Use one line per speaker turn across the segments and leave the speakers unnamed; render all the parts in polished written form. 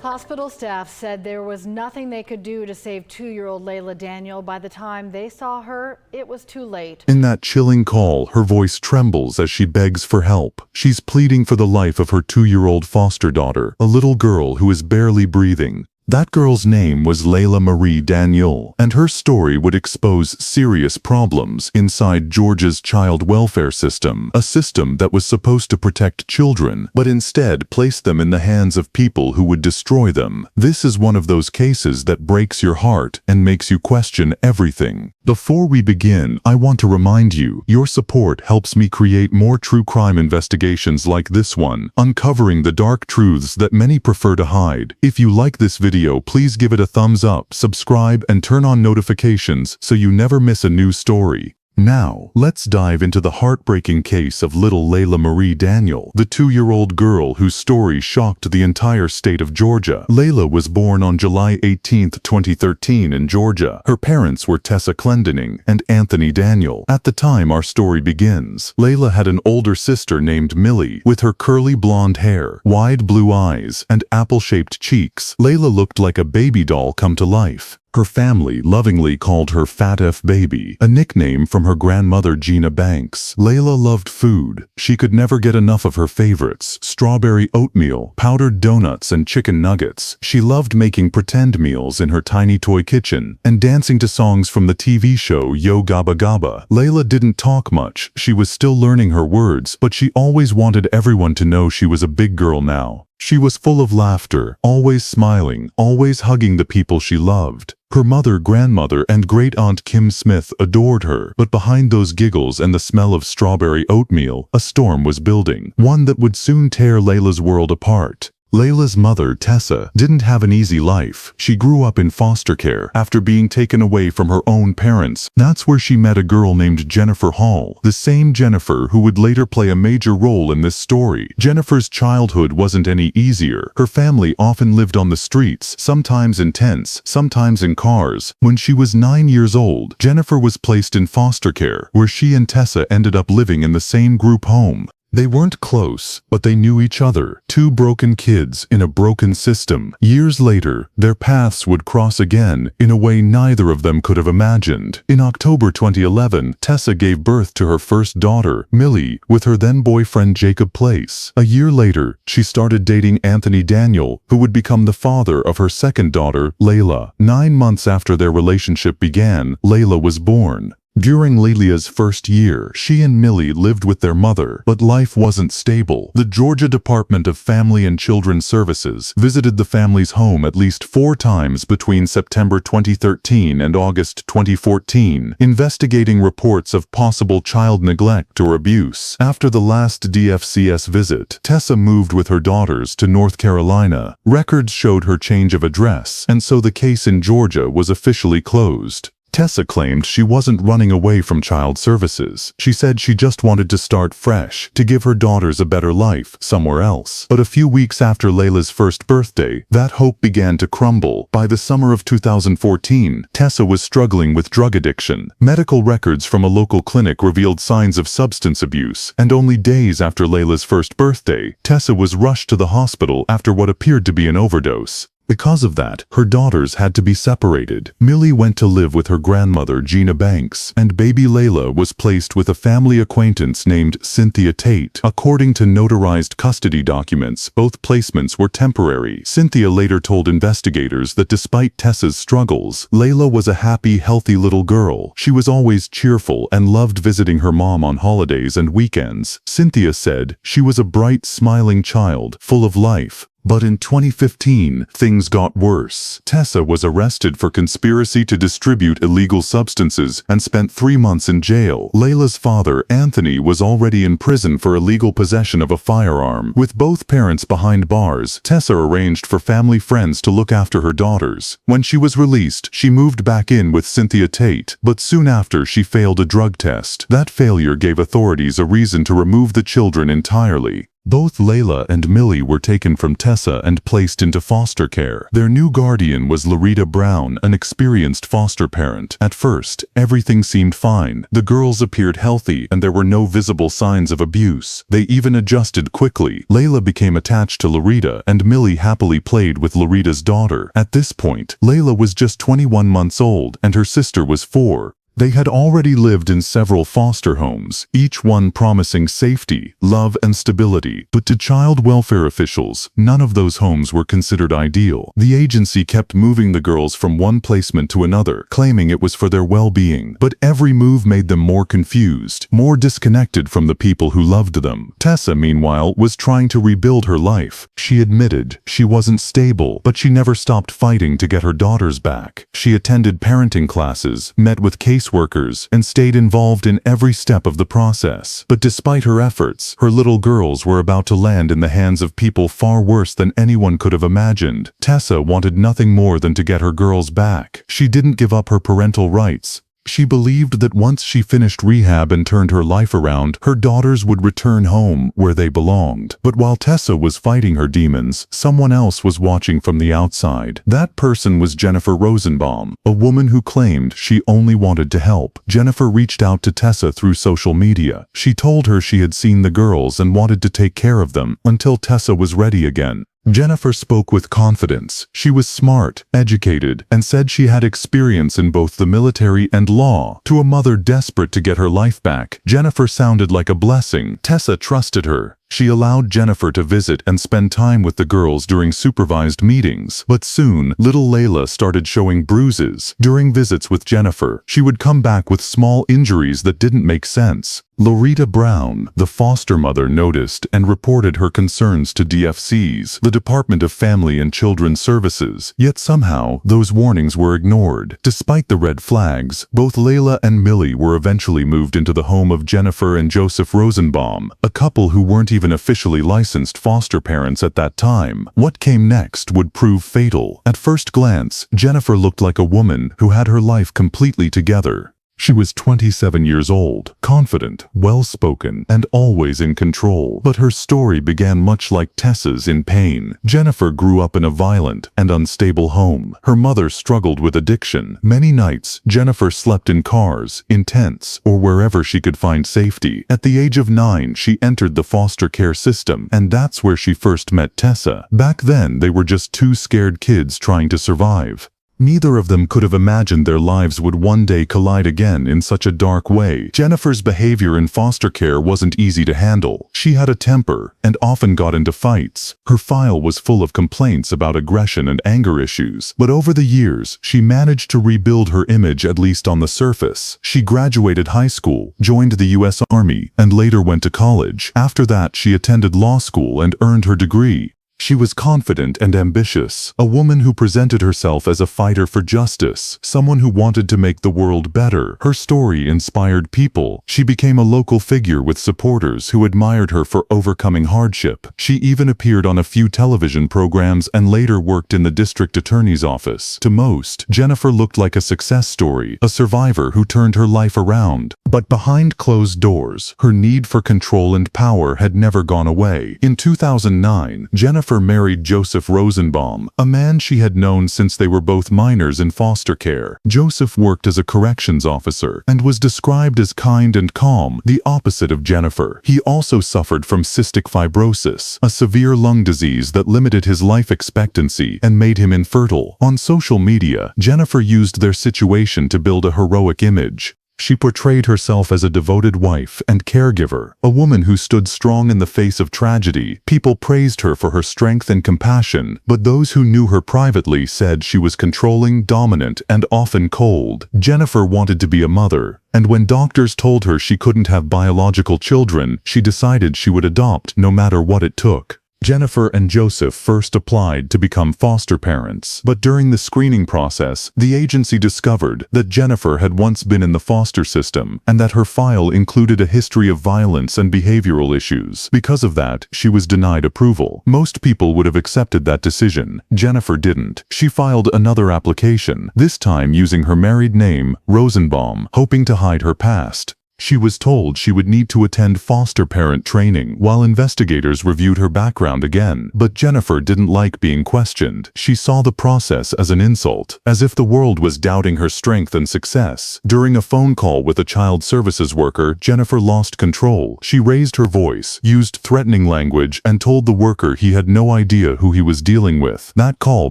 Hospital staff said there was nothing they could do to save 2-year-old Leila Daniel. By the time they saw her, it was too late.
In that chilling call, her voice trembles as she begs for help. She's pleading for the life of her 2-year-old foster daughter, a little girl who is barely breathing. That girl's name was Leila Marie Daniel, and her story would expose serious problems inside Georgia's child welfare system, a system that was supposed to protect children, but instead placed them in the hands of people who would destroy them. This is one of those cases that breaks your heart and makes you question everything. Before we begin, I want to remind you, your support helps me create more true crime investigations like this one, uncovering the dark truths that many prefer to hide. If you like this video, please give it a thumbs up, subscribe, and turn on notifications so you never miss a new story. Now, let's dive into the heartbreaking case of little Leila Marie Daniel, the 2-year-old girl whose story shocked the entire state of Georgia. Leila was born on July 18, 2013 in Georgia. Her parents were Tessa Clendening and Anthony Daniel. At the time our story begins, Leila had an older sister named Millie. With her curly blonde hair, wide blue eyes, and apple-shaped cheeks, Leila looked like a baby doll come to life. Her family lovingly called her Fat F Baby, a nickname from her grandmother Gina Banks. Leila loved food. She could never get enough of her favorites: strawberry oatmeal, powdered donuts, and chicken nuggets. She loved making pretend meals in her tiny toy kitchen and dancing to songs from the TV show Yo Gabba Gabba. Leila didn't talk much. She was still learning her words, but she always wanted everyone to know she was a big girl now. She was full of laughter, always smiling, always hugging the people she loved. Her mother, grandmother, and great-aunt Kim Smith adored her, but behind those giggles and the smell of strawberry oatmeal, a storm was building, one that would soon tear Leila's world apart. Leila's mother, Tessa, didn't have an easy life. She grew up in foster care after being taken away from her own parents. That's where she met a girl named Jennifer Hall, the same Jennifer who would later play a major role in this story. Jennifer's childhood wasn't any easier. Her family often lived on the streets, sometimes in tents, sometimes in cars. When she was 9 years old, Jennifer was placed in foster care, where she and Tessa ended up living in the same group home. They weren't close, but they knew each other. Two broken kids in a broken system. Years later, their paths would cross again in a way neither of them could have imagined. In October 2011, Tessa gave birth to her first daughter, Millie, with her then-boyfriend Jacob Place. A year later, she started dating Anthony Daniel, who would become the father of her second daughter, Leila. 9 months after their relationship began, Leila was born. During Leila's first year, she and Millie lived with their mother, but life wasn't stable. The Georgia Department of Family and Children Services visited the family's home at least 4 times between September 2013 and August 2014, investigating reports of possible child neglect or abuse. After the last DFCS visit, Tessa moved with her daughters to North Carolina. Records showed her change of address, and so the case in Georgia was officially closed. Tessa claimed she wasn't running away from child services. She said she just wanted to start fresh, to give her daughters a better life somewhere else. But a few weeks after Leila's first birthday, that hope began to crumble. By the summer of 2014, Tessa was struggling with drug addiction. Medical records from a local clinic revealed signs of substance abuse, and only days after Leila's first birthday, Tessa was rushed to the hospital after what appeared to be an overdose. Because of that, her daughters had to be separated. Millie went to live with her grandmother, Gina Banks, and baby Leila was placed with a family acquaintance named Cynthia Tate. According to notarized custody documents, both placements were temporary. Cynthia later told investigators that despite Tessa's struggles, Leila was a happy, healthy little girl. She was always cheerful and loved visiting her mom on holidays and weekends. Cynthia said she was a bright, smiling child, full of life. But in 2015, things got worse. Tessa was arrested for conspiracy to distribute illegal substances and spent 3 months in jail. Leila's father, Anthony, was already in prison for illegal possession of a firearm. With both parents behind bars, Tessa arranged for family friends to look after her daughters. When she was released, she moved back in with Cynthia Tate, but soon after she failed a drug test. That failure gave authorities a reason to remove the children entirely. Both Leila and Millie were taken from Tessa and placed into foster care. Their new guardian was Leila Brown, an experienced foster parent. At first, everything seemed fine. The girls appeared healthy and there were no visible signs of abuse. They even adjusted quickly. Leila became attached to Leila and Millie happily played with Lorida's daughter. At this point, Leila was just 21 months old and her sister was 4. They had already lived in several foster homes, each one promising safety, love, and stability. But to child welfare officials, none of those homes were considered ideal. The agency kept moving the girls from one placement to another, claiming it was for their well-being. But every move made them more confused, more disconnected from the people who loved them. Tessa, meanwhile, was trying to rebuild her life. She admitted she wasn't stable, but she never stopped fighting to get her daughters back. She attended parenting classes, met with caseworkers, and stayed involved in every step of the process. But despite her efforts, her little girls were about to land in the hands of people far worse than anyone could have imagined. Tessa wanted nothing more than to get her girls back. She didn't give up her parental rights. She believed that once she finished rehab and turned her life around, her daughters would return home where they belonged. But while Tessa was fighting her demons, someone else was watching from the outside. That person was Jennifer Rosenbaum, a woman who claimed she only wanted to help. Jennifer reached out to Tessa through social media. She told her she had seen the girls and wanted to take care of them until Tessa was ready again. Jennifer spoke with confidence. She was smart, educated, and said she had experience in both the military and law. To a mother desperate to get her life back, Jennifer sounded like a blessing. Tessa trusted her. She allowed Jennifer to visit and spend time with the girls during supervised meetings. But soon, little Leila started showing bruises. During visits with Jennifer, she would come back with small injuries that didn't make sense. Leila Brown, the foster mother, noticed and reported her concerns to DFCs, the Department of Family and Children's Services. Yet somehow, those warnings were ignored. Despite the red flags, both Leila and Millie were eventually moved into the home of Jennifer and Joseph Rosenbaum, a couple who weren't even officially licensed foster parents at that time. What came next would prove fatal. At first glance, Jennifer looked like a woman who had her life completely together. She was 27 years old, confident, well-spoken, and always in control. But her story began much like Tessa's, in pain. Jennifer grew up in a violent and unstable home. Her mother struggled with addiction. Many nights, Jennifer slept in cars, in tents, or wherever she could find safety. At the age of 9, she entered the foster care system, and that's where she first met Tessa. Back then, they were just two scared kids trying to survive. Neither of them could have imagined their lives would one day collide again in such a dark way. Jennifer's behavior in foster care wasn't easy to handle. She had a temper and often got into fights. Her file was full of complaints about aggression and anger issues. But over the years, she managed to rebuild her image, at least on the surface. She graduated high school, joined the U.S. Army, and later went to college. After that, she attended law school and earned her degree. She was confident and ambitious, a woman who presented herself as a fighter for justice, someone who wanted to make the world better. Her story inspired people. She became a local figure with supporters who admired her for overcoming hardship. She even appeared on a few television programs and later worked in the district attorney's office. To most, Jennifer looked like a success story, a survivor who turned her life around. But behind closed doors, her need for control and power had never gone away. In 2009, Jennifer married Joseph Rosenbaum, a man she had known since they were both minors in foster care. Joseph worked as a corrections officer and was described as kind and calm, the opposite of Jennifer. He also suffered from cystic fibrosis, a severe lung disease that limited his life expectancy and made him infertile. On social media, Jennifer used their situation to build a heroic image. She portrayed herself as a devoted wife and caregiver, a woman who stood strong in the face of tragedy. People praised her for her strength and compassion, but those who knew her privately said she was controlling, dominant, and often cold. Jennifer wanted to be a mother, and when doctors told her she couldn't have biological children, she decided she would adopt no matter what it took. Jennifer and Joseph first applied to become foster parents, but during the screening process, the agency discovered that Jennifer had once been in the foster system and that her file included a history of violence and behavioral issues. Because of that, she was denied approval. Most people would have accepted that decision. Jennifer didn't. She filed another application, this time using her married name, Rosenbaum, hoping to hide her past. She was told she would need to attend foster parent training while investigators reviewed her background again. But Jennifer didn't like being questioned. She saw the process as an insult, as if the world was doubting her strength and success. During a phone call with a child services worker, Jennifer lost control. She raised her voice, used threatening language, and told the worker he had no idea who he was dealing with. That call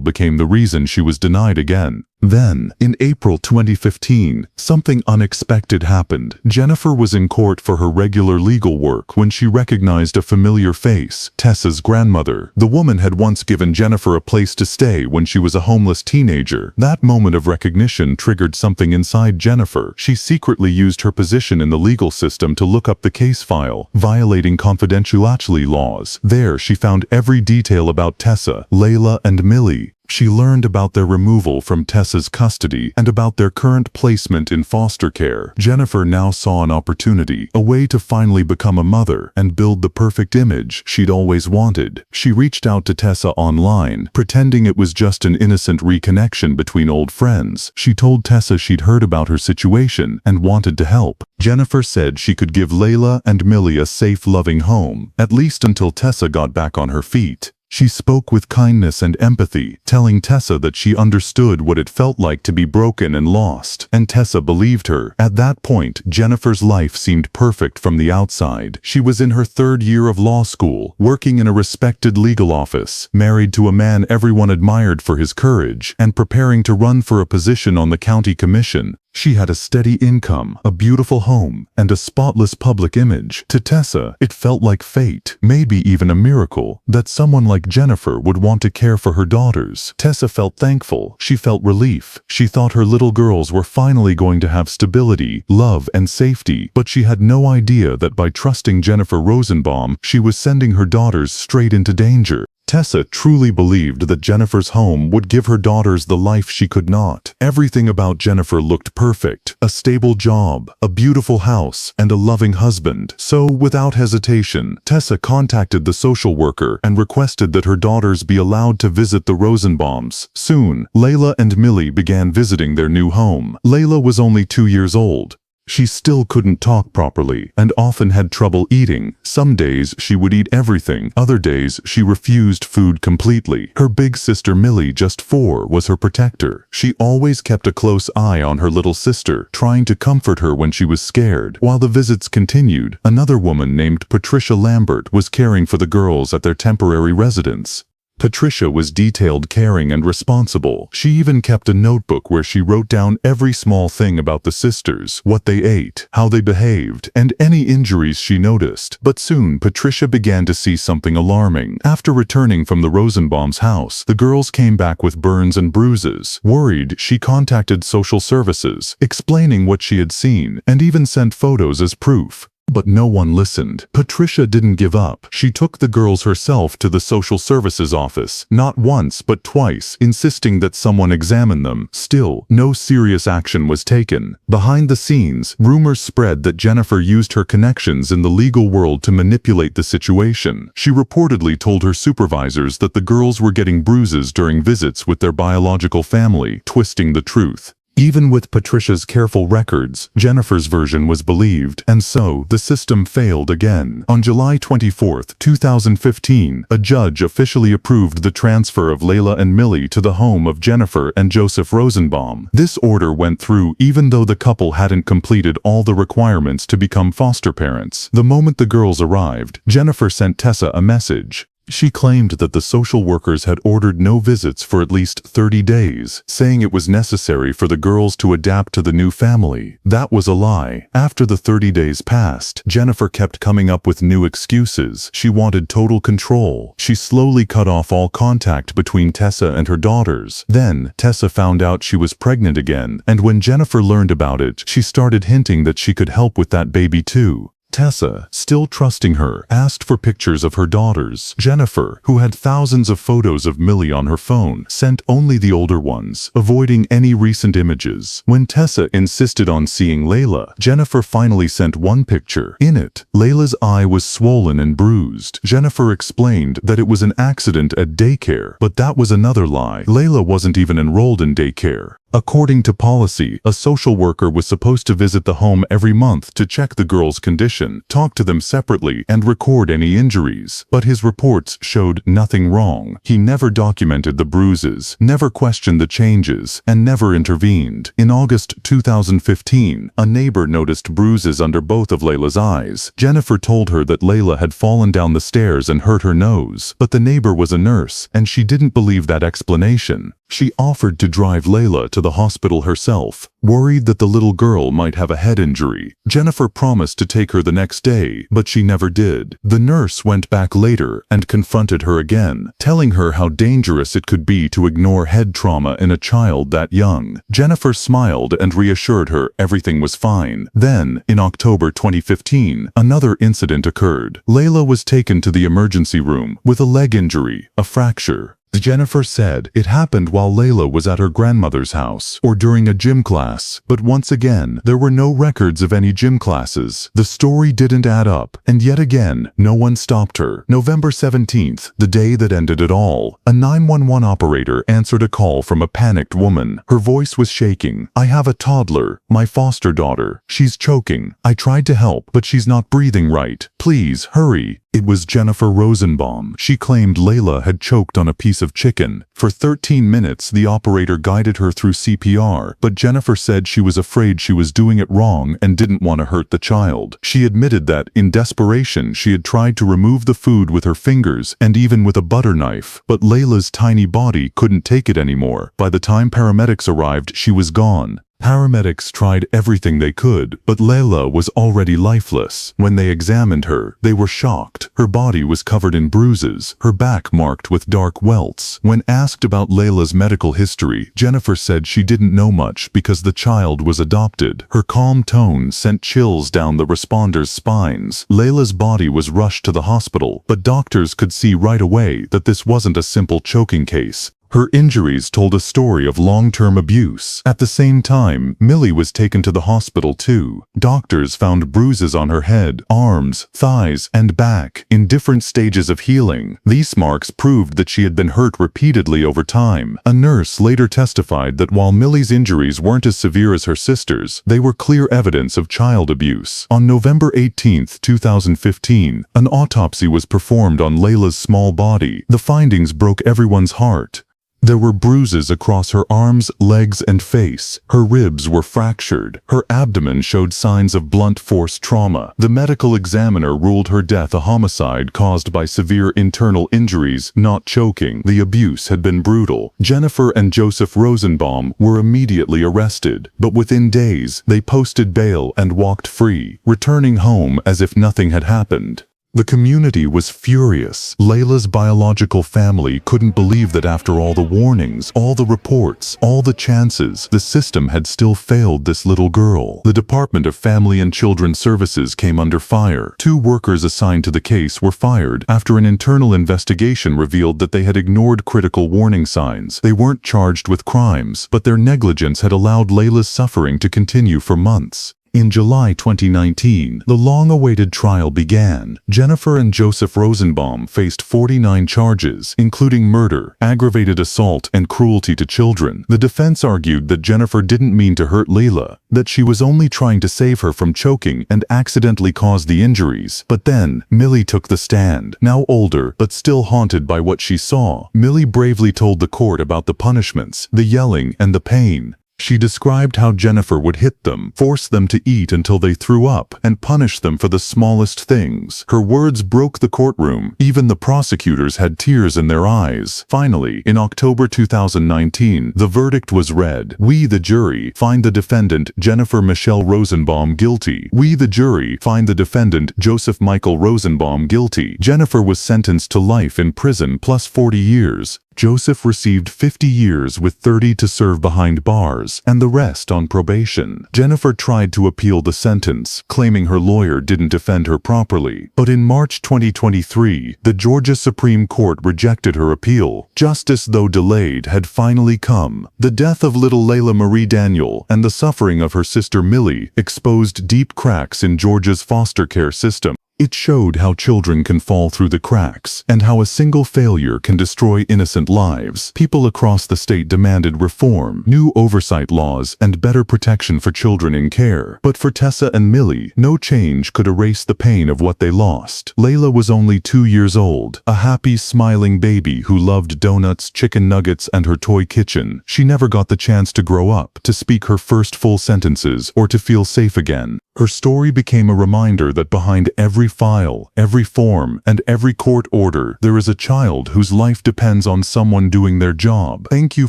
became the reason she was denied again. Then, in April 2015, something unexpected happened. Jennifer was in court for her regular legal work when she recognized a familiar face, Tessa's grandmother. The woman had once given Jennifer a place to stay when she was a homeless teenager. That moment of recognition triggered something inside Jennifer. She secretly used her position in the legal system to look up the case file, violating confidentiality laws. There, she found every detail about Tessa, Leila, and Millie. She learned about their removal from Tessa's custody and about their current placement in foster care. Jennifer now saw an opportunity, a way to finally become a mother and build the perfect image she'd always wanted. She reached out to Tessa online, pretending it was just an innocent reconnection between old friends. She told Tessa she'd heard about her situation and wanted to help. Jennifer said she could give Leila and Millie a safe, loving home, at least until Tessa got back on her feet. She spoke with kindness and empathy, telling Tessa that she understood what it felt like to be broken and lost, and Tessa believed her. At that point, Jennifer's life seemed perfect from the outside. She was in her third year of law school, working in a respected legal office, married to a man everyone admired for his courage, and preparing to run for a position on the county commission. She had a steady income, a beautiful home, and a spotless public image. To Tessa, it felt like fate, maybe even a miracle, that someone like Jennifer would want to care for her daughters. Tessa felt thankful. She felt relief. She thought her little girls were finally going to have stability, love, and safety. But she had no idea that by trusting Jennifer Rosenbaum, she was sending her daughters straight into danger. Tessa truly believed that Jennifer's home would give her daughters the life she could not. Everything about Jennifer looked perfect. A stable job, a beautiful house, and a loving husband. So, without hesitation, Tessa contacted the social worker and requested that her daughters be allowed to visit the Rosenbaums. Soon, Leila and Millie began visiting their new home. Leila was only 2 years old. She still couldn't talk properly and often had trouble eating. Some days she would eat everything, other days she refused food completely. Her big sister Millie, just 4, was her protector. She always kept a close eye on her little sister, trying to comfort her when she was scared. While the visits continued, another woman named Patricia Lambert was caring for the girls at their temporary residence. Patricia was detailed, caring, and responsible. She even kept a notebook where she wrote down every small thing about the sisters, what they ate, how they behaved, and any injuries she noticed. But soon, Patricia began to see something alarming. After returning from the Rosenbaums' house, the girls came back with burns and bruises. Worried, she contacted social services, explaining what she had seen, and even sent photos as proof. But no one listened. Patricia didn't give up. She took the girls herself to the social services office, not once but twice, insisting that someone examine them. Still, no serious action was taken. Behind the scenes, rumors spread that Jennifer used her connections in the legal world to manipulate the situation. She reportedly told her supervisors that the girls were getting bruises during visits with their biological family, twisting the truth. Even with Patricia's careful records, Jennifer's version was believed, and so the system failed again. On July 24, 2015, a judge officially approved the transfer of Leila and Millie to the home of Jennifer and Joseph Rosenbaum. This order went through even though the couple hadn't completed all the requirements to become foster parents. The moment the girls arrived, Jennifer sent Tessa a message. She claimed that the social workers had ordered no visits for at least 30 days, saying it was necessary for the girls to adapt to the new family. That was a lie. After the 30 days passed, Jennifer kept coming up with new excuses. She wanted total control. She slowly cut off all contact between Tessa and her daughters. Then, Tessa found out she was pregnant again, and when Jennifer learned about it, she started hinting that she could help with that baby too. Tessa, still trusting her, asked for pictures of her daughters. Jennifer, who had thousands of photos of Millie on her phone, sent only the older ones, avoiding any recent images. When Tessa insisted on seeing Leila, Jennifer finally sent one picture. In it, Leila's eye was swollen and bruised. Jennifer explained that it was an accident at daycare, but that was another lie. Leila wasn't even enrolled in daycare. According to policy, a social worker was supposed to visit the home every month to check the girl's condition, talk to them separately, and record any injuries. But his reports showed nothing wrong. He never documented the bruises, never questioned the changes, and never intervened. In August 2015, a neighbor noticed bruises under both of Leila's eyes. Jennifer told her that Leila had fallen down the stairs and hurt her nose, but the neighbor was a nurse, and she didn't believe that explanation. She offered to drive Leila to the hospital herself, worried that the little girl might have a head injury. Jennifer promised to take her the next day, but she never did. The nurse went back later and confronted her again, telling her how dangerous it could be to ignore head trauma in a child that young. Jennifer smiled and reassured her everything was fine. Then, in October 2015, another incident occurred. Leila was taken to the emergency room with a leg injury, a fracture. Jennifer said it happened while Leila was at her grandmother's house or during a gym class, but once again, there were no records of any gym classes. The story didn't add up, and yet again, no one stopped her. November 17th, the day that ended it all, a 911 operator answered a call from a panicked woman. Her voice was shaking. "I have a toddler, my foster daughter. She's choking. I tried to help, but she's not breathing right. Please, hurry." It was Jennifer Rosenbaum. She claimed Leila had choked on a piece of chicken. For 13 minutes, the operator guided her through CPR, but Jennifer said she was afraid she was doing it wrong and didn't want to hurt the child. She admitted that, in desperation, she had tried to remove the food with her fingers and even with a butter knife, but Leila's tiny body couldn't take it anymore. By the time paramedics arrived, she was gone. Paramedics tried everything they could, but Leila was already lifeless. When they examined her, they were shocked. Her body was covered in bruises, her back marked with dark welts. When asked about Leila's medical history, Jennifer said she didn't know much because the child was adopted. Her calm tone sent chills down the responders' spines. Leila's body was rushed to the hospital, but doctors could see right away that this wasn't a simple choking case. Her injuries told a story of long-term abuse. At the same time, Millie was taken to the hospital too. Doctors found bruises on her head, arms, thighs, and back, in different stages of healing. These marks proved that she had been hurt repeatedly over time. A nurse later testified that while Millie's injuries weren't as severe as her sister's, they were clear evidence of child abuse. On November 18, 2015, an autopsy was performed on Leila's small body. The findings broke everyone's heart. There were bruises across her arms, legs, and face. Her ribs were fractured. Her abdomen showed signs of blunt force trauma. The medical examiner ruled her death a homicide caused by severe internal injuries, not choking. The abuse had been brutal. Jennifer and Joseph Rosenbaum were immediately arrested, but within days, they posted bail and walked free, returning home as if nothing had happened. The community was furious. Leila's biological family couldn't believe that after all the warnings, all the reports, all the chances, the system had still failed this little girl. The Department of Family and Children Services came under fire. 2 workers assigned to the case were fired after an internal investigation revealed that they had ignored critical warning signs. They weren't charged with crimes, but their negligence had allowed Leila's suffering to continue for months. In July 2019, the long-awaited trial began. Jennifer and Joseph Rosenbaum faced 49 charges, including murder, aggravated assault, and cruelty to children. The defense argued that Jennifer didn't mean to hurt Leila, that she was only trying to save her from choking and accidentally caused the injuries. But then, Millie took the stand. Now older, but still haunted by what she saw, Millie bravely told the court about the punishments, the yelling, and the pain. She described how Jennifer would hit them, force them to eat until they threw up, and punish them for the smallest things. Her words broke the courtroom. Even the prosecutors had tears in their eyes. Finally, in October 2019, the verdict was read. We, the jury, find the defendant, Jennifer Michelle Rosenbaum, guilty. We, the jury, find the defendant, Joseph Michael Rosenbaum, guilty. Jennifer was sentenced to life in prison plus 40 years. Joseph received 50 years with 30 to serve behind bars, and the rest on probation. Jennifer tried to appeal the sentence, claiming her lawyer didn't defend her properly. But in March 2023, the Georgia Supreme Court rejected her appeal. Justice, though delayed, had finally come. The death of little Leila Marie Daniel and the suffering of her sister Millie exposed deep cracks in Georgia's foster care system. It showed how children can fall through the cracks and how a single failure can destroy innocent lives. People across the state demanded reform, new oversight laws, and better protection for children in care. But for Tessa and Millie, no change could erase the pain of what they lost. Leila was only 2 years old, a happy, smiling baby who loved donuts, chicken nuggets, and her toy kitchen. She never got the chance to grow up, to speak her first full sentences, or to feel safe again. Her story became a reminder that behind every file, every form, and every court order, there is a child whose life depends on someone doing their job. Thank you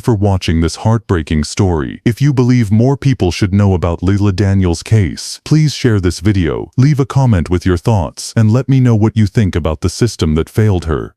for watching this heartbreaking story. If you believe more people should know about Leila Daniel's case, please share this video, leave a comment with your thoughts, and let me know what you think about the system that failed her.